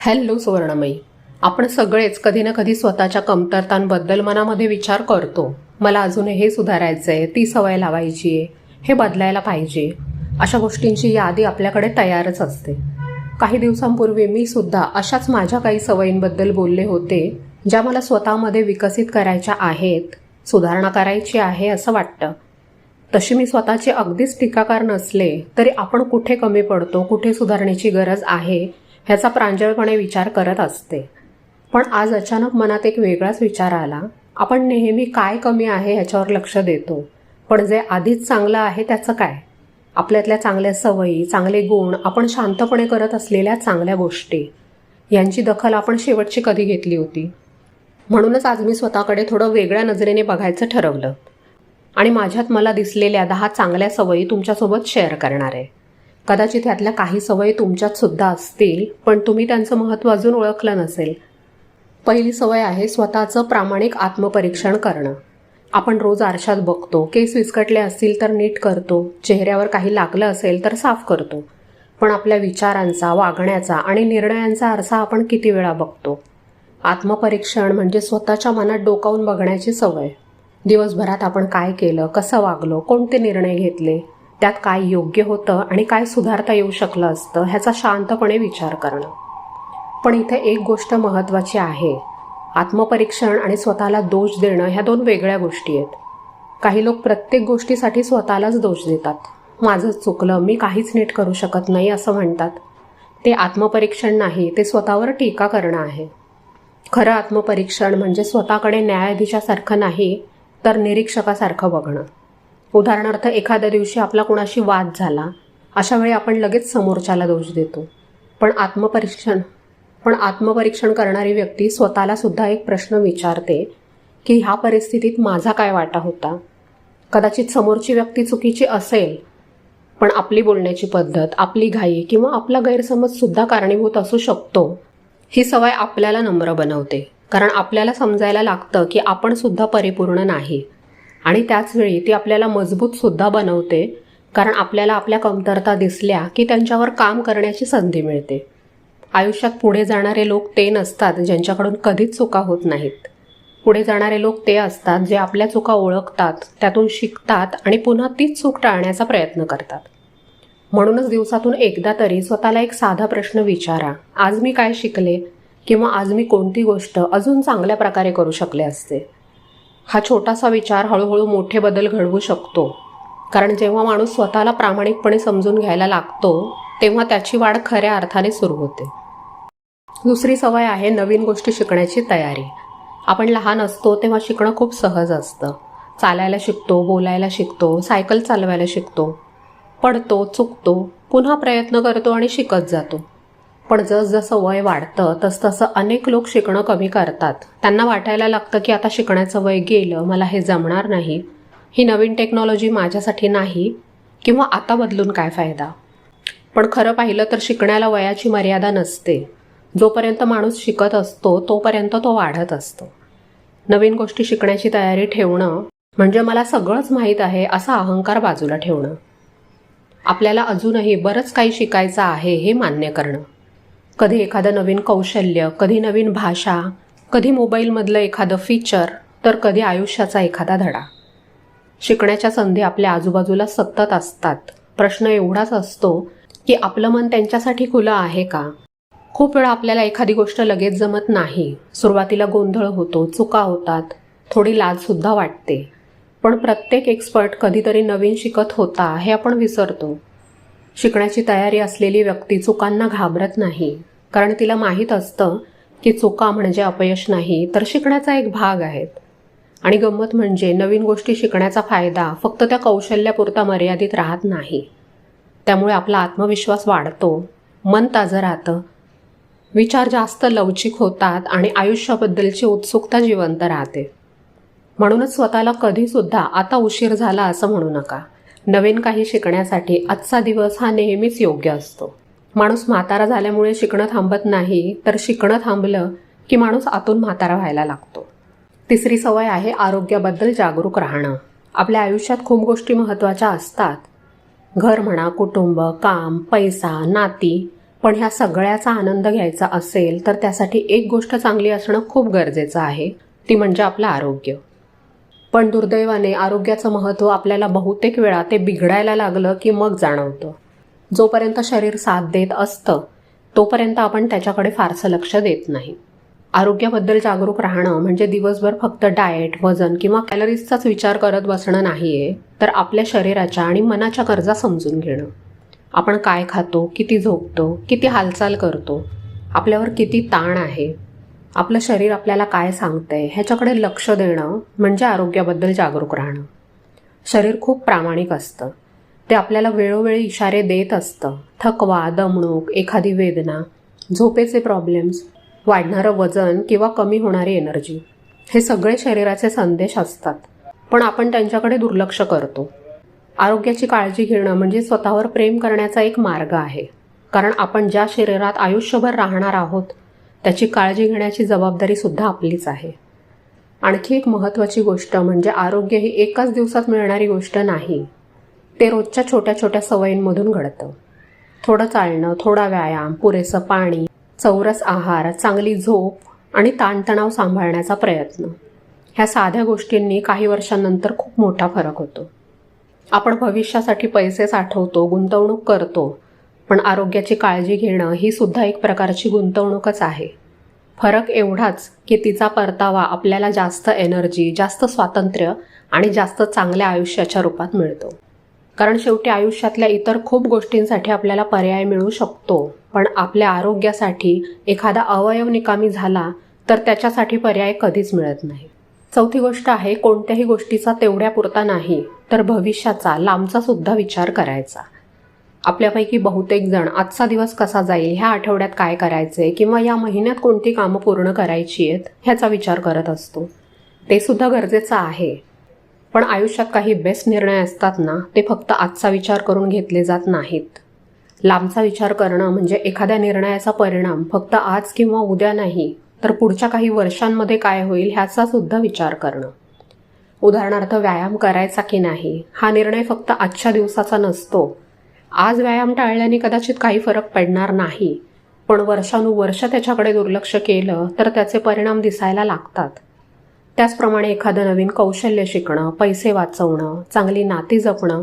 Hello सुवर्णमयी. आपण सगळेच कधी ना कधी स्वतःच्या कमतरतांबद्दल मनामध्ये विचार करतो. मला अजून हे सुधारायचंय, ती सवय लावायची आहे, हे बदलायला पाहिजे. अशा गोष्टींची यादी आपल्याकडे तयारच असते. काही दिवसांपूर्वी मी सुद्धा अशाच माझ्या काही सवयींबद्दल बोलले होते, ज्या मला स्वतःमध्ये विकसित करायच्या आहेत, सुधारणा करायची आहे असं वाटतं. तशी मी स्वतःची अगदीच टीकाकार नसले तरी आपण कुठे कमी पडतो, कुठे सुधारण्याची गरज आहे ह्याचा प्रांजळपणे विचार करत असते. पण आज अचानक मनात एक वेगळाच विचार आला. आपण नेहमी काय कमी आहे ह्याच्यावर लक्ष देतो, पण जे आधीच चांगलं आहे त्याचं काय? आपल्यातल्या चांगल्या सवयी, चांगले गुण, आपण शांतपणे करत असलेल्या चांगल्या गोष्टी यांची दखल आपण शेवटची कधी घेतली होती? म्हणूनच आज मी स्वतःकडे थोडं वेगळ्या नजरेने बघायचं ठरवलं आणि माझ्यात मला दिसलेल्या 10 चांगल्या सवयी तुमच्यासोबत शेअर करणार आहे. कदाचित ह्यातल्या काही सवयी तुमच्यात सुद्धा असतील, पण तुम्ही त्यांचं महत्त्व अजून ओळखलं नसेल. पहिली सवय आहे स्वतःचं प्रामाणिक आत्मपरीक्षण करणं. आपण रोज आरशात बघतो, केस विस्कटले असतील तर नीट करतो, चेहऱ्यावर काही लागलं असेल तर साफ करतो. पण आपल्या विचारांचा, वागण्याचा आणि निर्णयांचा आरसा आपण किती वेळा बघतो? आत्मपरीक्षण म्हणजे स्वतःच्या मनात डोकावून बघण्याची सवय. दिवसभरात आपण काय केलं, कसं वागलो, कोणते निर्णय घेतले, त्यात काय योग्य होतं आणि काय सुधारता येऊ शकलं असतं ह्याचा शांतपणे विचार करणं. पण इथे एक गोष्ट महत्त्वाची आहे. आत्मपरीक्षण आणि स्वतःला दोष देणं ह्या 2 वेगळ्या गोष्टी आहेत. काही लोक प्रत्येक गोष्टीसाठी स्वतःलाच दोष देतात. माझं चुकलं, मी काहीच नीट करू शकत नाही असं म्हणतात. ते आत्मपरीक्षण नाही, ते स्वतःवर टीका करणं आहे. खरं आत्मपरीक्षण म्हणजे स्वतःकडे न्यायाधीशासारखं नाही तर निरीक्षकासारखं बघणं. उदाहरणार्थ, एखाद्या दिवशी आपला कुणाशी वाद झाला, अशा वेळी आपण लगेच समोरच्याला दोष देतो. पण आत्मपरीक्षण करणारी व्यक्ती स्वतःला सुद्धा एक प्रश्न विचारते की ह्या परिस्थितीत माझा काय वाटा होता? कदाचित समोरची व्यक्ती चुकीची असेल, पण आपली बोलण्याची पद्धत, आपली घाई किंवा आपला गैरसमज सुद्धा कारणीभूत असू शकतो. ही सवय आपल्याला नम्र बनवते, कारण आपल्याला समजायला लागतं की आपण सुद्धा परिपूर्ण नाही. आणि त्याचवेळी ती आपल्याला मजबूत सुद्धा बनवते, कारण आपल्याला आपल्या कमतरता दिसल्या की त्यांच्यावर काम करण्याची संधी मिळते. आयुष्यात पुढे जाणारे लोक ते नसतात ज्यांच्याकडून कधीच चुका होत नाहीत. पुढे जाणारे लोक ते असतात जे आपल्या चुका ओळखतात, त्यातून शिकतात आणि पुन्हा तीच चूक टाळण्याचा प्रयत्न करतात. म्हणूनच दिवसातून एकदा तरी स्वतःला एक साधा प्रश्न विचारा. आज मी काय शिकले? किंवा आज मी कोणती गोष्ट अजून चांगल्या प्रकारे करू शकले असते? हा छोटासा विचार हळूहळू मोठे बदल घडवू शकतो. कारण जेव्हा माणूस स्वतःला प्रामाणिकपणे समजून घ्यायला लागतो, तेव्हा त्याची वाढ खऱ्या अर्थाने सुरू होते. दुसरी सवय आहे नवीन गोष्टी शिकण्याची तयारी. आपण लहान असतो तेव्हा शिकणं खूप सहज असतं. चालायला शिकतो, बोलायला शिकतो, सायकल चालवायला शिकतो, पडतो, चुकतो, पुन्हा प्रयत्न करतो आणि शिकत जातो. पण जसजसं वय वाढतं तसतसं अनेक लोक शिकणं कमी करतात. त्यांना वाटायला लागतं की आता शिकण्याचं वय गेलं, मला हे जमणार नाही, ही नवीन टेक्नॉलॉजी माझ्यासाठी नाही, किंवा आता बदलून काय फायदा. पण खरं पाहिलं तर शिकण्याला वयाची मर्यादा नसते. जोपर्यंत माणूस शिकत असतो तोपर्यंत तो वाढत असतो. नवीन गोष्टी शिकण्याची तयारी ठेवणं म्हणजे मला सगळंच माहीत आहे असा अहंकार बाजूला ठेवणं. आपल्याला अजूनही बरंच काही शिकायचं आहे हे मान्य करणं. कधी एखादं नवीन कौशल्य, कधी नवीन भाषा, कधी मोबाईलमधलं एखादं फीचर, तर कधी आयुष्याचा एखादा धडा. शिकण्याच्या संधी आपल्या आजूबाजूला सतत असतात. प्रश्न एवढाच असतो की आपलं मन त्यांच्यासाठी खुलं आहे का? खूप वेळा आपल्याला एखादी गोष्ट लगेच जमत नाही. सुरुवातीला गोंधळ होतो, चुका होतात, थोडी लाजसुद्धा वाटते. पण प्रत्येक एक्सपर्ट कधीतरी नवीन शिकत होता हे आपण विसरतो. शिकण्याची तयारी असलेली व्यक्ती चुकांना घाबरत नाही, कारण तिला माहीत असतं की चुका म्हणजे अपयश नाही तर शिकण्याचा एक भाग आहेत. आणि गंमत म्हणजे नवीन गोष्टी शिकण्याचा फायदा फक्त त्या कौशल्यापुरता मर्यादित राहत नाही. त्यामुळे आपला आत्मविश्वास वाढतो, मन ताजं राहतं, विचार जास्त लवचिक होतात आणि आयुष्याबद्दलची उत्सुकता जिवंत राहते. म्हणूनच स्वतःला कधीसुद्धा आता उशीर झाला असं म्हणू नका. नवीन काही शिकण्यासाठी आजचा दिवस हा नेहमीच योग्य असतो. माणूस म्हातारा झाल्यामुळे शिकणं थांबत नाही, तर शिकणं थांबलं की माणूस आतून म्हातारा व्हायला लागतो. तिसरी सवय आहे आरोग्याबद्दल जागरूक राहणं. आपल्या आयुष्यात खूप गोष्टी महत्त्वाच्या असतात. घर म्हणा, कुटुंब, काम, पैसा, नाती पण ह्या सगळ्याचा आनंद घ्यायचा असेल तर त्यासाठी एक गोष्ट चांगली असणं खूप गरजेचं आहे, ती म्हणजे आपलं आरोग्य. पण दुर्दैवाने आरोग्याचं महत्त्व आपल्याला बहुतेक वेळा ते बिघडायला लागलं की मग जाणवतं. जोपर्यंत शरीर साथ देत असतं तोपर्यंत आपण त्याच्याकडे फारसं लक्ष देत नाही. आरोग्याबद्दल जागरूक राहणं म्हणजे दिवसभर फक्त डाएट, वजन किंवा कॅलरीजचाच विचार करत बसणं नाहीये, तर आपल्या शरीराच्या आणि मनाच्या गरजा समजून घेणं. आपण काय खातो, किती झोपतो, किती हालचाल करतो, आपल्यावर किती ताण आहे, आपलं शरीर आपल्याला काय सांगतंय ह्याच्याकडे लक्ष देणं म्हणजे आरोग्याबद्दल जागरूक राहणं. शरीर खूप प्रामाणिक असतं. ते आपल्याला वेळोवेळी इशारे देत असतं. थकवा, दमणूक, एखादी वेदना, झोपेचे प्रॉब्लेम्स, वाढणारं वजन किंवा कमी होणारी एनर्जी, हे सगळे शरीराचे संदेश असतात. पण आपण त्यांच्याकडे दुर्लक्ष करतो. आरोग्याची काळजी घेणं म्हणजे स्वतःवर प्रेम करण्याचा एक मार्ग आहे. कारण आपण ज्या शरीरात आयुष्यभर राहणार आहोत त्याची काळजी घेण्याची जबाबदारी सुद्धा आपलीच आहे. आणखी एक महत्त्वाची गोष्ट म्हणजे आरोग्य ही एकाच दिवसात मिळणारी गोष्ट नाही. ते रोजच्या छोट्या छोट्या सवयींमधून घडतं. थोडं चालणं, थोडा व्यायाम, पुरेसं पाणी, चौरस आहार, चांगली झोप आणि ताणतणाव सांभाळण्याचा प्रयत्न, ह्या साध्या गोष्टींनी काही वर्षांनंतर खूप मोठा फरक होतो. आपण भविष्यासाठी पैसे साठवतो, गुंतवणूक करतो, पण आरोग्याची काळजी घेणं ही सुद्धा एक प्रकारची गुंतवणूकच आहे. फरक एवढाच की तिचा परतावा आपल्याला जास्त एनर्जी, जास्त स्वातंत्र्य आणि जास्त चांगल्या आयुष्याच्या रूपात मिळतो. कारण शेवटी आयुष्यातल्या इतर खूप गोष्टींसाठी आपल्याला पर्याय मिळू शकतो, पण आपल्या आरोग्यासाठी एखादा अवयव निकामी झाला तर त्याच्यासाठी पर्याय कधीच मिळत नाही. चौथी गोष्ट आहे, कोणत्याही गोष्टीचा तेवढ्यापुरता नाही तर भविष्याचा, लांबचा सुद्धा विचार करायचा. आपल्यापैकी बहुतेक जण आजचा दिवस कसा जाईल, ह्या आठवड्यात काय करायचे किंवा या महिन्यात कोणती कामं पूर्ण करायची आहेत ह्याचा विचार करत असतो. ते सुद्धा गरजेचं आहे. पण आयुष्यात काही बेस्ट निर्णय असतात ना, ते फक्त आजचा विचार करून घेतले जात नाहीत. लांबचा विचार करणं म्हणजे एखाद्या निर्णयाचा परिणाम फक्त आज किंवा उद्या नाही तर पुढच्या काही वर्षांमध्ये काय होईल ह्याचा सुद्धा विचार करणं. उदाहरणार्थ, व्यायाम करायचा की नाही हा निर्णय फक्त आजच्या दिवसाचा नसतो. आज व्यायाम टाळल्याने कदाचित काही फरक पडणार नाही, पण वर्षानुवर्ष त्याच्याकडे दुर्लक्ष केलं तर त्याचे परिणाम दिसायला लागतात. त्याचप्रमाणे एखादं नवीन कौशल्य शिकणं, पैसे वाचवणं, चांगली नाती जपणं,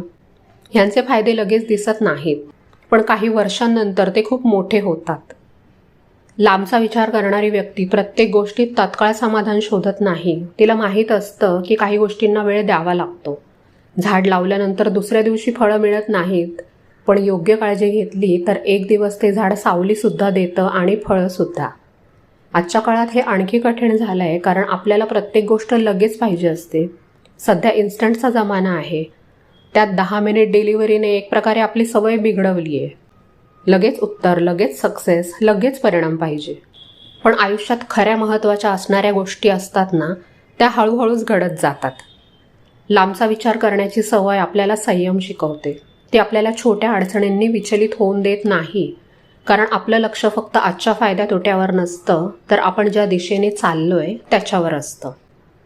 ह्यांचे फायदे लगेच दिसत नाहीत, पण काही वर्षांनंतर ते खूप मोठे होतात. लांबचा विचार करणारी व्यक्ती प्रत्येक गोष्टीत तात्काळ समाधान शोधत नाही. तिला माहीत असतं की काही गोष्टींना वेळ द्यावा लागतो. झाड लावल्यानंतर दुसऱ्या दिवशी फळं मिळत नाहीत, पण योग्य काळजी घेतली तर एक दिवस ते झाड सावलीसुद्धा देतं आणि फळंसुद्धा. आजच्या काळात हे आणखी कठीण झालं आहे, कारण आपल्याला प्रत्येक गोष्ट लगेच पाहिजे असते. सध्या इन्स्टंटचा जमाना आहे. त्यात 10 मिनिट डिलिव्हरीने एक प्रकारे आपली सवय बिघडवली आहे. लगेच उत्तर, लगेच सक्सेस, लगेच परिणाम पाहिजे. पण आयुष्यात खऱ्या महत्त्वाच्या असणाऱ्या गोष्टी असतात ना, त्या हळूहळूच घडत जातात. लांबचा विचार करण्याची सवय आपल्याला संयम शिकवते. ती आपल्याला छोट्या अडचणींनी विचलित होऊन देत नाही, कारण आपलं लक्ष फक्त आजच्या फायद्या तोट्यावर नसतं तर आपण ज्या दिशेने चाललोय त्याच्यावर असतं.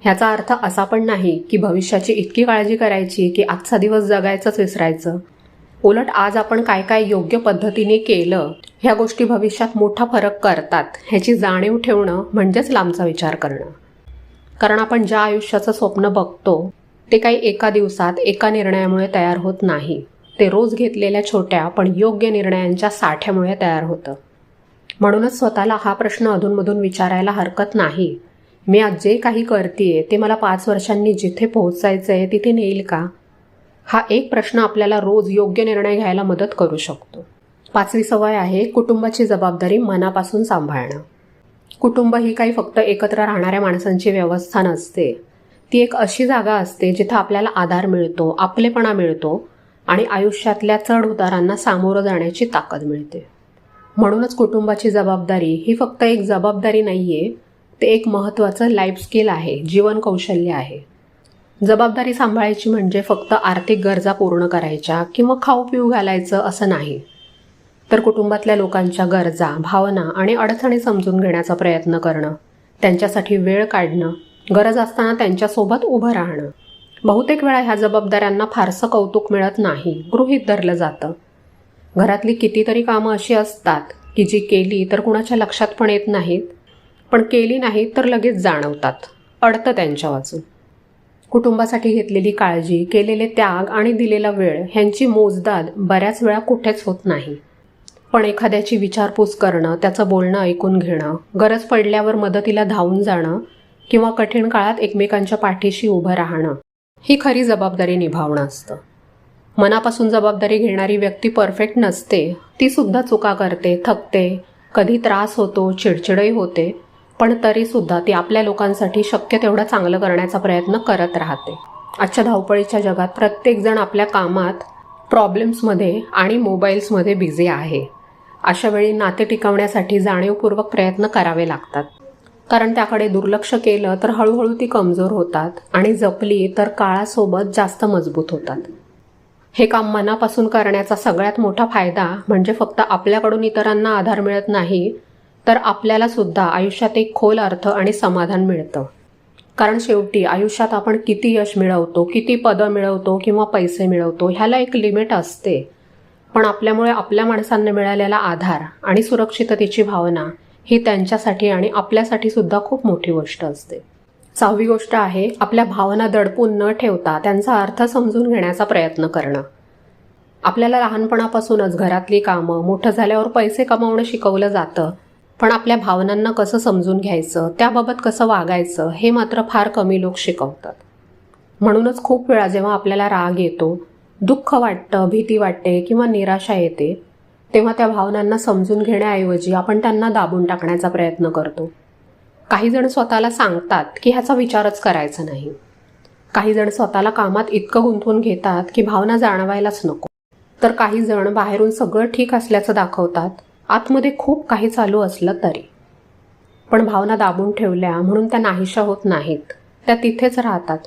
ह्याचा अर्थ असा पण नाही की भविष्याची इतकी काळजी करायची की आजचा दिवस जगायचंच विसरायचं. उलट आज आपण काय काय योग्य पद्धतीने केलं ह्या गोष्टी भविष्यात मोठा फरक करतात ह्याची जाणीव ठेवणं म्हणजेच लांबचा विचार करणं. कारण आपण ज्या आयुष्याचं स्वप्न बघतो ते काही एका दिवसात एका निर्णयामुळे तयार होत नाही. ते रोज घेतलेल्या छोट्या पण योग्य निर्णयांच्या साठ्यामुळे तयार होतं. म्हणूनच स्वतःला हा प्रश्न अधूनमधून विचारायला हरकत नाही, मी आज जे काही करतेय ते मला 5 वर्षांनी जिथे पोहोचायचं आहे तिथे नेईल का? हा एक प्रश्न आपल्याला रोज योग्य निर्णय घ्यायला मदत करू शकतो. 5वी सवय आहे, कुटुंबाची जबाबदारी मनापासून सांभाळणं. कुटुंब ही काही फक्त एकत्र राहणाऱ्या माणसांची व्यवस्था नसते. ती एक अशी जागा असते जिथं आपल्याला आधार मिळतो, आपलेपणा मिळतो आणि आयुष्यातल्या चढ उतारांना सामोरं जाण्याची ताकद मिळते. म्हणूनच कुटुंबाची जबाबदारी ही फक्त एक जबाबदारी नाहीये, ते एक महत्त्वाचं लाईफ स्किल आहे, जीवन कौशल्य आहे. जबाबदारी सांभाळायची म्हणजे फक्त आर्थिक गरजा पूर्ण करायच्या किंवा खाऊ पिऊ घालायचं असं नाही, तर कुटुंबातल्या लोकांच्या गरजा, भावना आणि अडचणी समजून घेण्याचा प्रयत्न करणं, त्यांच्यासाठी वेळ काढणं, गरज असताना त्यांच्यासोबत उभं राहणं. बहुतेक वेळा ह्या जबाबदाऱ्यांना फारसं कौतुक मिळत नाही, गृहीत धरलं जातं. घरातली कितीतरी कामं अशी असतात की जी केली तर कुणाच्या लक्षात पण येत नाहीत, पण केली नाही तर लगेच जाणवतात, अडतं त्यांच्या वाचून. कुटुंबासाठी घेतलेली काळजी, केलेले त्याग आणि दिलेला वेळ ह्यांची मोजदाद बऱ्याच वेळा कुठेच होत नाही. पण एखाद्याची विचारपूस करणं, त्याचं बोलणं ऐकून घेणं, गरज पडल्यावर मदतीला धावून जाणं किंवा कठीण काळात एकमेकांच्या पाठीशी उभं राहणं, ही खरी जबाबदारी निभावणं असतं. मनापासून जबाबदारी घेणारी व्यक्ती परफेक्ट नसते, ती सुद्धा चुका करते, थकते, कधी त्रास होतो, चिडचिडही होते, पण तरीसुद्धा ती आपल्या लोकांसाठी शक्य तेवढं चांगलं करण्याचा प्रयत्न करत राहते. आजच्या धावपळीच्या जगात प्रत्येकजण आपल्या कामात, प्रॉब्लेम्समध्ये आणि मोबाईल्समध्ये बिझी आहे. अशा वेळी नाते टिकवण्यासाठी जाणीवपूर्वक प्रयत्न करावे लागतात, कारण त्याकडे दुर्लक्ष केलं तर हळूहळू ती कमजोर होतात आणि जपली तर काळासोबत जास्त मजबूत होतात. हे काम मनापासून करण्याचा सगळ्यात मोठा फायदा म्हणजे फक्त आपल्याकडून इतरांना आधार मिळत नाही, तर आपल्याला सुद्धा आयुष्यात एक खोल अर्थ आणि समाधान मिळतं. कारण शेवटी आयुष्यात आपण किती यश मिळवतो, किती पदं मिळवतो किंवा पैसे मिळवतो, ह्याला एक लिमिट असते, पण आपल्यामुळे आपल्या माणसांना मिळालेला आधार आणि सुरक्षिततेची भावना ही त्यांच्यासाठी आणि आपल्यासाठी सुद्धा खूप मोठी गोष्ट असते. 6वी गोष्ट आहे, आपल्या भावना दडपून न ठेवता त्यांचा अर्थ समजून घेण्याचा प्रयत्न करणं. आपल्याला लहानपणापासूनच घरातली कामं, मोठं झाल्यावर पैसे कमावणं शिकवलं जातं, पण आपल्या भावनांना कसं समजून घ्यायचं, त्याबाबत कसं वागायचं, हे मात्र फार कमी लोक शिकवतात. म्हणूनच खूप वेळा जेव्हा आपल्याला राग येतो, दुःख वाटतं, भीती वाटते किंवा निराशा येते, तेव्हा त्या भावनांना समजून घेण्याऐवजी आपण त्यांना दाबून टाकण्याचा प्रयत्न करतो. काही जण स्वतःला सांगतात की ह्याचा विचारच करायचा नाही. काही जण स्वतःला कामात इतकं गुंतवून घेतात की भावना जाणवायलाच नको. तर काही जण बाहेरून सगळं ठीक असल्याचं दाखवतात, आतमध्ये खूप काही चालू असलं तरी. पण भावना दाबून ठेवल्या म्हणून त्या नाहीशा होत नाहीत, त्या तिथेच राहतात.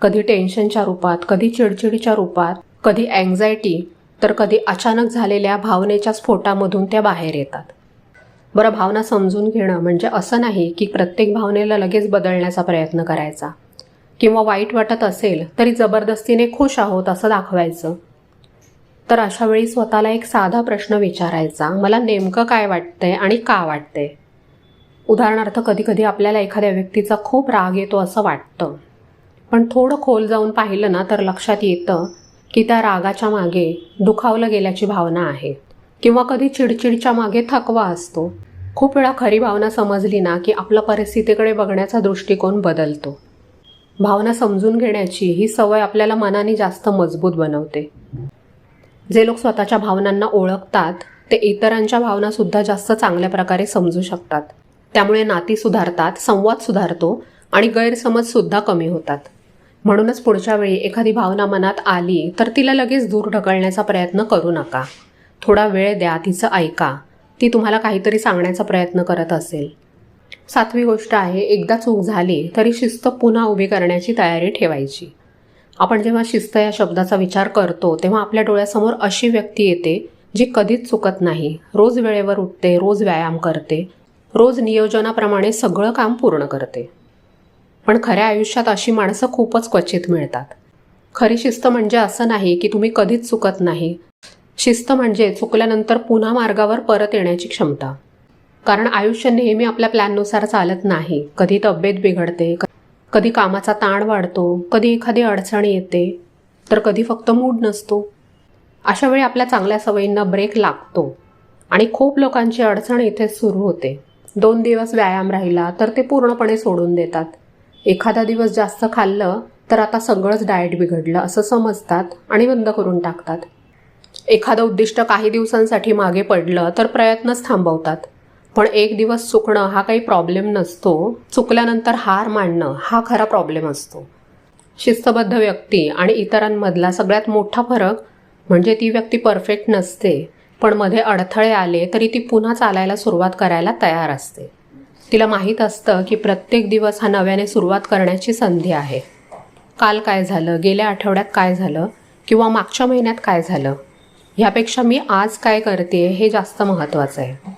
कधी टेन्शनच्या रूपात, कधी चिडचिडीच्या रूपात, कधी अँक्झायटी, तर कधी अचानक झालेल्या भावनेच्या स्फोटामधून त्या बाहेर येतात. बरं, भावना समजून घेणं म्हणजे असं नाही की प्रत्येक भावनेला लगेच बदलण्याचा प्रयत्न करायचा किंवा वाईट वाटत असेल तरी जबरदस्तीने खुश आहोत असं दाखवायचं. तर अशा वेळी स्वतःला एक साधा प्रश्न विचारायचा, मला नेमकं काय वाटतंय आणि का वाटतंय? उदाहरणार्थ, कधी कधी आपल्याला एखाद्या व्यक्तीचा खूप राग येतो असं वाटतं, पण थोडं खोल जाऊन पाहिलं ना तर लक्षात येतं की त्या रागाच्या मागे दुखावलं गेल्याची भावना आहे किंवा कधी चिडचिडच्या मागे थकवा असतो. खूप वेळा खरी भावना समजली ना की आपला परिस्थितीकडे बघण्याचा दृष्टिकोन बदलतो. भावना समजून घेण्याची ही सवय आपल्याला मनाने जास्त मजबूत बनवते. जे लोक स्वतःच्या भावनांना ओळखतात ते इतरांच्या भावनासुद्धा जास्त चांगल्या प्रकारे समजू शकतात. त्यामुळे नाती सुधारतात, संवाद सुधारतो आणि गैरसमजसुद्धा कमी होतात. म्हणूनच पुढच्या वेळी एखादी भावना मनात आली तर तिला लगेच दूर ढकलण्याचा प्रयत्न करू नका. थोडा वेळ द्या, तिचं ऐका, ती तुम्हाला काहीतरी सांगण्याचा प्रयत्न करत असेल. 7वी गोष्ट आहे, एकदा चूक झाली तरी शिस्त पुन्हा उभी करण्याची तयारी ठेवायची. आपण जेव्हा शिस्त या शब्दाचा विचार करतो तेव्हा आपल्या डोळ्यासमोर अशी व्यक्ती येते जी कधीच चुकत नाही, रोज वेळेवर उठते, रोज व्यायाम करते, रोज नियोजनाप्रमाणे सगळं काम पूर्ण करते. पण खऱ्या आयुष्यात अशी माणसं खूपच क्वचित मिळतात. खरी शिस्त म्हणजे असं नाही की तुम्ही कधीच चुकत नाही. शिस्त म्हणजे चुकल्यानंतर पुन्हा मार्गावर परत येण्याची क्षमता. कारण आयुष्य नेहमी आपल्या प्लॅननुसार चालत नाही. कधी तब्येत बिघडते, कधी कामाचा ताण वाढतो, कधी एखादी अडचण येते, तर कधी फक्त मूड नसतो. अशा वेळी आपल्या चांगल्या सवयींना ब्रेक लागतो आणि खूप लोकांची अडचण इथेच सुरू होते. 2 दिवस व्यायाम राहिला तर ते पूर्णपणे सोडून देतात. एखादा दिवस जास्त खाल्लं तर आता सगळंच डाएट बिघडलं असं समजतात आणि बंद करून टाकतात. एखादं उद्दिष्ट काही दिवसांसाठी मागे पडलं तर प्रयत्नच थांबवतात. पण एक दिवस चुकणं हा काही प्रॉब्लेम नसतो, चुकल्यानंतर हार मानणं हा खरा प्रॉब्लेम असतो. शिस्तबद्ध व्यक्ती आणि इतरांमधला सगळ्यात मोठा फरक म्हणजे ती व्यक्ती परफेक्ट नसते, पण मध्ये अडथळे आले तरी ती पुन्हा चालायला सुरुवात करायला तयार असते. तिला माहीत असतं की प्रत्येक दिवस हा नव्याने सुरुवात करण्याची संधी आहे. काल काय झालं, गेल्या आठवड्यात काय झालं किंवा मागच्या महिन्यात काय झालं, ह्यापेक्षा मी आज काय करते हे जास्त महत्त्वाचं आहे.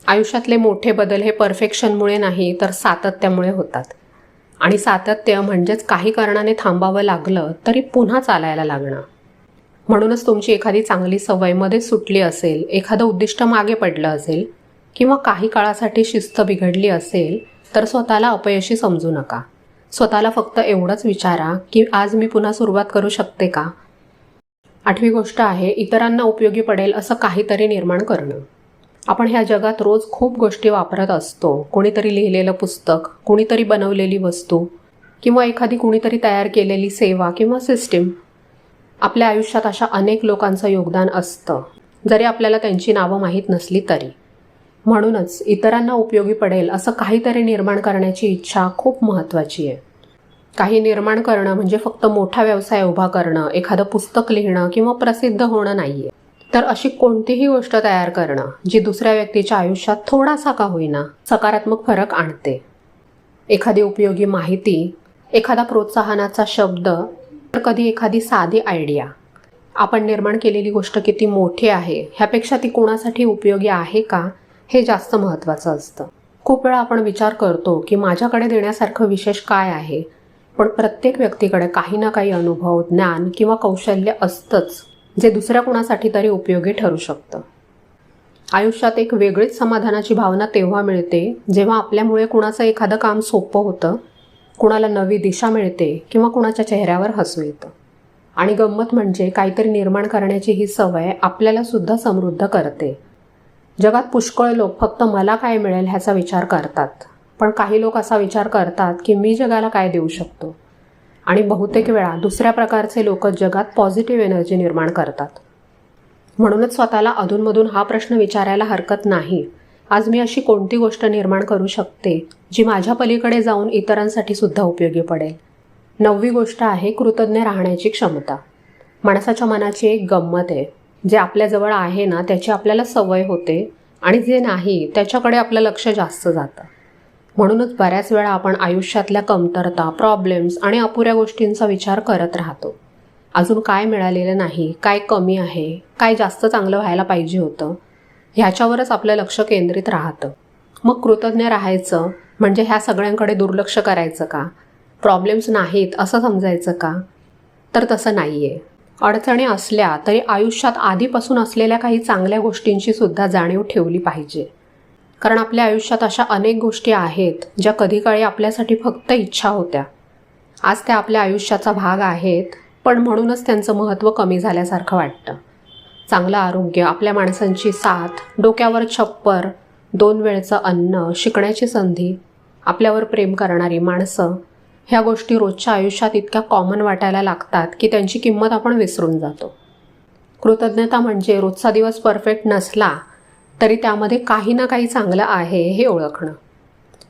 आयुष्यातले मोठे बदल हे परफेक्शनमुळे नाही तर सातत्यामुळे होतात. आणि सातत्य म्हणजेच काही कारणाने थांबावं लागलं तरी पुन्हा चालायला लागणं. म्हणूनच तुमची एखादी चांगली सवय मध्येच सुटली असेल, एखादं उद्दिष्ट मागे पडलं असेल किंवा काही काळासाठी शिस्त बिघडली असेल तर स्वतःला अपयशी समजू नका. स्वतःला फक्त एवढंच विचारा की आज मी पुन्हा सुरुवात करू शकते का. 8वी गोष्ट आहे इतरांना उपयोगी पडेल असं काहीतरी निर्माण करणं. आपण ह्या जगात रोज खूप गोष्टी वापरत असतो. कोणीतरी लिहिलेलं पुस्तक, कोणीतरी बनवलेली वस्तू किंवा एखादी कुणीतरी तयार केलेली सेवा किंवा सिस्टीम. आपल्या आयुष्यात अशा अनेक लोकांचं योगदान असतं, जरी आपल्याला त्यांची नावं माहीत नसली तरी. म्हणूनच इतरांना उपयोगी पडेल असं काहीतरी निर्माण करण्याची इच्छा खूप महत्त्वाची आहे. काही निर्माण करणं म्हणजे फक्त मोठा व्यवसाय उभा करणं, एखादं पुस्तक लिहिणं किंवा प्रसिद्ध होणं नाही आहे. तर अशी कोणतीही गोष्ट तयार करणं जी दुसऱ्या व्यक्तीच्या आयुष्यात थोडासा का होईना सकारात्मक फरक आणते. एखादी उपयोगी माहिती, एखादा प्रोत्साहनाचा शब्द, तर कधी एखादी साधी आयडिया. आपण निर्माण केलेली गोष्ट किती मोठी आहे ह्यापेक्षा ती कोणासाठी उपयोगी आहे का हे जास्त महत्त्वाचं असतं. खूप वेळा आपण विचार करतो की माझ्याकडे देण्यासारखं विशेष काय आहे, पण प्रत्येक व्यक्तीकडे काही ना काही अनुभव, ज्ञान किंवा कौशल्य असतंच जे दुसऱ्या कुणासाठी तरी उपयोगी ठरू शकतं. आयुष्यात एक वेगळीच समाधानाची भावना तेव्हा मिळते जेव्हा आपल्यामुळे कुणाचं एखादं काम सोपं होतं, कुणाला नवी दिशा मिळते किंवा कुणाच्या चेहऱ्यावर हसू येतं. आणि गंमत म्हणजे काहीतरी निर्माण करण्याची ही सवय आपल्याला सुद्धा समृद्ध करते. जगात पुष्कळ लोक फक्त मला काय मिळेल ह्याचा विचार करतात, पण काही लोक असा विचार करतात की मी जगाला काय देऊ शकतो. आणि बहुतेक वेळा दुसऱ्या प्रकारचे लोक जगात पॉझिटिव्ह एनर्जी निर्माण करतात. म्हणूनच स्वतःला अधूनमधून हा प्रश्न विचारायला हरकत नाही, आज मी अशी कोणती गोष्ट निर्माण करू शकते जी माझ्या पलीकडे जाऊन इतरांसाठी सुद्धा उपयोगी पडेल. 9वी गोष्ट आहे कृतज्ञ राहण्याची क्षमता. माणसाच्या मनाची एक गंमत आहे, जे आपल्याजवळ आहे ना त्याची आपल्याला सवय होते आणि जे नाही त्याच्याकडे आपलं लक्ष जास्त जातं. म्हणूनच बऱ्याच वेळा आपण आयुष्यातल्या कमतरता, प्रॉब्लेम्स आणि अपुऱ्या गोष्टींचा विचार करत राहतो. अजून काय मिळालेलं नाही, काय कमी आहे, काय जास्त चांगलं व्हायला पाहिजे होतं, ह्याच्यावरच आपलं लक्ष केंद्रित राहतं. मग कृतज्ञ राहायचं म्हणजे ह्या सगळ्यांकडे दुर्लक्ष करायचं का, प्रॉब्लेम्स नाहीत असं समजायचं का? तर तसं नाही आहे. अडचणी असल्या तरी आयुष्यात आधीपासून असलेल्या काही चांगल्या गोष्टींची सुद्धा जाणीव ठेवली पाहिजे. कारण आपल्या आयुष्यात अशा अनेक गोष्टी आहेत ज्या कधी काळी आपल्यासाठी फक्त इच्छा होत्या. आज त्या आपल्या आयुष्याचा भाग आहेत, पण म्हणूनच त्यांचं महत्त्व कमी झाल्यासारखं वाटतं. चांगलं आरोग्य, आपल्या माणसांची साथ, डोक्यावर छप्पर, 2 वेळचं अन्न, शिकण्याची संधी, आपल्यावर प्रेम करणारी माणसं, ह्या गोष्टी रोजच्या आयुष्यात इतक्या कॉमन वाटायला लागतात की त्यांची किंमत आपण विसरून जातो. कृतज्ञता म्हणजे रोजचा दिवस परफेक्ट नसला तरी त्यामध्ये काही ना काही चांगलं आहे हे ओळखणं.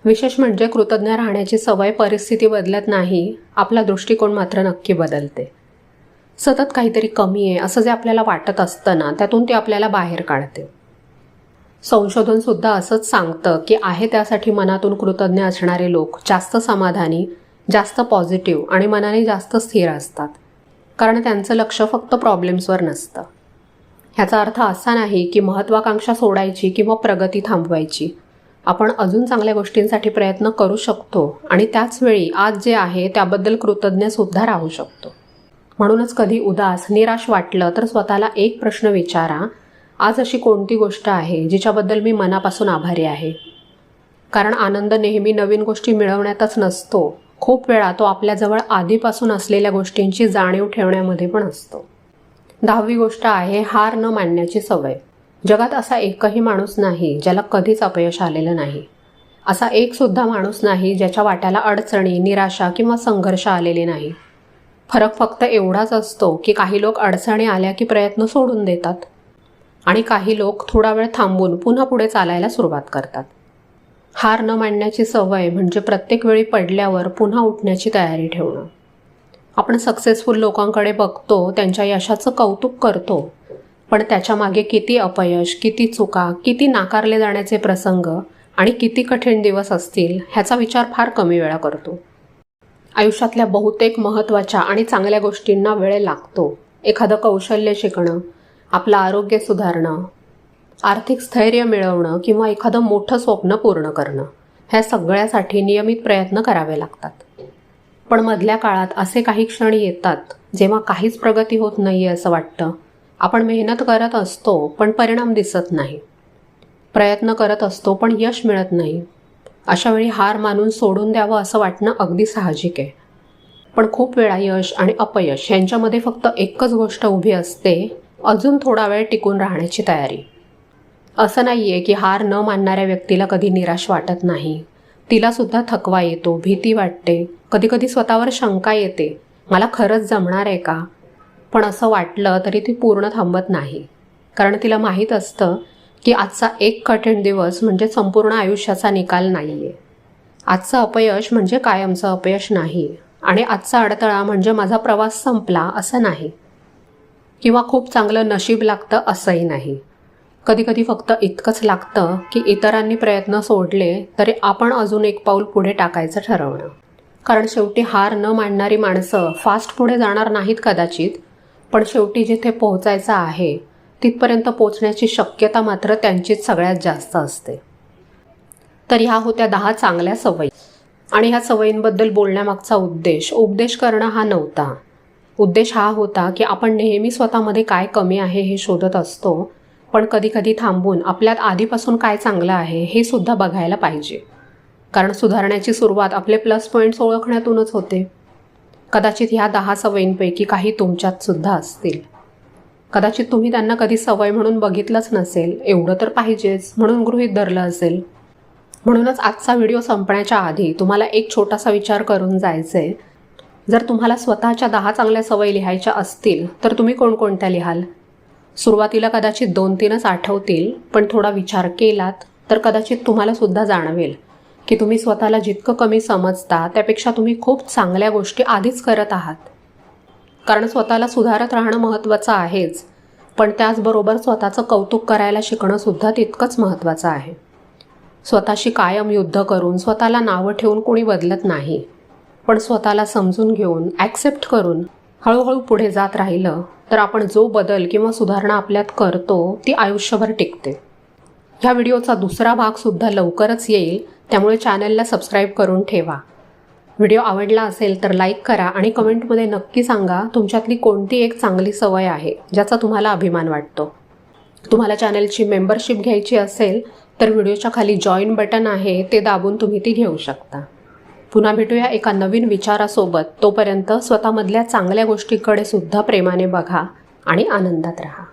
विशेष म्हणजे कृतज्ञ राहण्याची सवय परिस्थिती बदलत नाही, आपला दृष्टिकोन मात्र नक्की बदलते. सतत काहीतरी कमी आहे असं जे आपल्याला वाटत असतं ना, त्यातून ते आपल्याला बाहेर काढते. संशोधनसुद्धा असंच सांगतं की आहे त्यासाठी मनातून कृतज्ञ असणारे लोक जास्त समाधानी, जास्त पॉझिटिव्ह आणि मनाने जास्त स्थिर असतात. कारण त्यांचं लक्ष फक्त प्रॉब्लेम्सवर नसतं. ह्याचा अर्थ असा नाही की महत्त्वाकांक्षा सोडायची किंवा प्रगती थांबवायची. आपण अजून चांगल्या गोष्टींसाठी प्रयत्न करू शकतो आणि त्याचवेळी आज जे आहे त्याबद्दल कृतज्ञसुद्धा राहू शकतो. म्हणूनच कधी उदास, निराश वाटलं तर स्वतःला एक प्रश्न विचारा, आज अशी कोणती गोष्ट आहे जिच्याबद्दल मी मनापासून आभारी आहे. कारण आनंद नेहमी नवीन गोष्टी मिळवण्यातच नसतो, खूप वेळा तो आपल्याजवळ आधीपासून असलेल्या गोष्टींची जाणीव ठेवण्यामध्ये पण असतो. 10वी गोष्ट आहे हार न मानण्याची सवय. जगात असा एकही माणूस नाही ज्याला कधीच अपयश आलेलं नाही. असा एक सुद्धा माणूस नाही ज्याच्या वाट्याला अडचणी, निराशा किंवा संघर्ष आलेले नाही. फरक फक्त एवढाच असतो की काही लोक अडचणी आल्या की प्रयत्न सोडून देतात आणि काही लोक थोडा वेळ थांबून पुन्हा पुढे चालायला सुरुवात करतात. हार न मानण्याची सवय म्हणजे प्रत्येक वेळी पडल्यावर पुन्हा उठण्याची तयारी ठेवणं. आपण सक्सेसफुल लोकांकडे बघतो, त्यांच्या यशाचं कौतुक करतो, पण त्याच्यामागे किती अपयश, किती चुका, किती नाकारले जाण्याचे प्रसंग आणि किती कठीण दिवस असतील ह्याचा विचार फार कमी वेळा करतो. आयुष्यातल्या बहुतेक महत्त्वाच्या आणि चांगल्या गोष्टींना वेळ लागतो. एखादं कौशल्य शिकणं, आपलं आरोग्य सुधारणं, आर्थिक स्थैर्य मिळवणं किंवा एखादं मोठं स्वप्न पूर्ण करणं, ह्या सगळ्यासाठी नियमित प्रयत्न करावे लागतात. पण मधल्या काळात असे काही क्षण येतात जेव्हा काहीच प्रगती होत नाहीये असं वाटतं. आपण मेहनत करत असतो पण परिणाम दिसत नाही. प्रयत्न करत असतो पण यश मिळत नाही. अशा वेळी हार मानून सोडून द्यावं असं वाटणं अगदी साहजिक आहे. पण खूप वेळा यश आणि अपयश यांच्यामध्ये फक्त एकच गोष्ट उभी असते, अजून थोडा वेळ टिकून राहण्याची तयारी. असं नाही आहे की हार न मानणाऱ्या व्यक्तीला कधी निराश वाटत नाही. तिलासुद्धा थकवा येतो, भीती वाटते, कधीकधी स्वतःवर शंका येते, मला खरंच जमणार आहे का? पण असं वाटलं तरी ती पूर्ण थांबत नाही. कारण तिला माहीत असतं की आजचा एक कठीण दिवस म्हणजे संपूर्ण आयुष्याचा निकाल नाही आहे. आजचं अपयश म्हणजे कायमचं अपयश नाही. आणि आजचा अडथळा म्हणजे माझा प्रवास संपला असं नाही. किंवा खूप चांगलं नशीब लागतं असंही नाही. कधीकधी फक्त इतकंच लागतं की इतरांनी प्रयत्न सोडले तरी आपण अजून एक पाऊल पुढे टाकायचं ठरवणं. कारण शेवटी हार न मानणारी माणसं फास्ट पुढे जाणार नाहीत कदाचित, पण शेवटी जिथे पोहोचायचं आहे तिथपर्यंत पोहोचण्याची शक्यता मात्र त्यांचीच सगळ्यात जास्त असते. तर ह्या होत्या 10 चांगल्या सवयी. आणि ह्या सवयींबद्दल बोलण्यामागचा उपदेश करणं हा नव्हता. उद्देश हा होता की आपण नेहमी स्वतःमध्ये काय कमी आहे हे शोधत असतो, पण कधीकधी थांबून आपल्यात आधीपासून काय चांगलं आहे हे सुद्धा बघायला पाहिजे. कारण सुधारण्याची सुरुवात आपले प्लस पॉईंट्स ओळखण्यातूनच होते. कदाचित ह्या 10 सवयींपैकी काही तुमच्यात सुद्धा असतील. कदाचित तुम्ही त्यांना कधी सवय म्हणून बघितलंच नसेल, एवढं तर पाहिजेच म्हणून गृहीत धरलं असेल. म्हणूनच आजचा व्हिडिओ संपण्याच्या आधी तुम्हाला एक छोटासा विचार करून जायचंय. जर तुम्हाला स्वतःच्या 10 चांगल्या सवयी लिहायच्या असतील तर तुम्ही कोणकोणत्या लिहाल? सुरुवातीला कदाचित 2-3च आठवतील, पण थोडा विचार केलात तर कदाचित तुम्हाला सुद्धा जाणवेल की तुम्ही स्वतःला जितकं कमी समजता त्यापेक्षा तुम्ही खूप चांगल्या गोष्टी आधीच करत आहात. कारण स्वतःला सुधारत राहणं महत्त्वाचं आहेच, पण त्याचबरोबर स्वतःचं कौतुक करायला शिकणं सुद्धा तितकंच महत्त्वाचं आहे. स्वतःशी कायम युद्ध करून स्वतःला नावं ठेवून कोणी बदलत नाही, पण स्वतःला समजून घेऊन ॲक्सेप्ट करून हळूहळू पुढे जात राहिलं तर आपण जो बदल किंवा सुधारणा आपल्यात करतो ती आयुष्यभर टिकते. ह्या व्हिडिओचा दुसरा भागसुद्धा लवकरच येईल, त्यामुळे चॅनलला सबस्क्राईब करून ठेवा. व्हिडिओ आवडला असेल तर लाईक करा आणि कमेंटमध्ये नक्की सांगा तुमच्यातली कोणती एक चांगली सवय आहे ज्याचा तुम्हाला अभिमान वाटतो. तुम्हाला चॅनलची मेंबरशिप घ्यायची असेल तर व्हिडिओच्या खाली जॉईन बटन आहे, ते दाबून तुम्ही ती घेऊ शकता. पुन्हा भेटूया एका नवीन विचारासोबत. तोपर्यंत स्वतःमधल्या चांगल्या गोष्टीकडे सुद्धा प्रेमाने बघा आणि आनंदात राहा.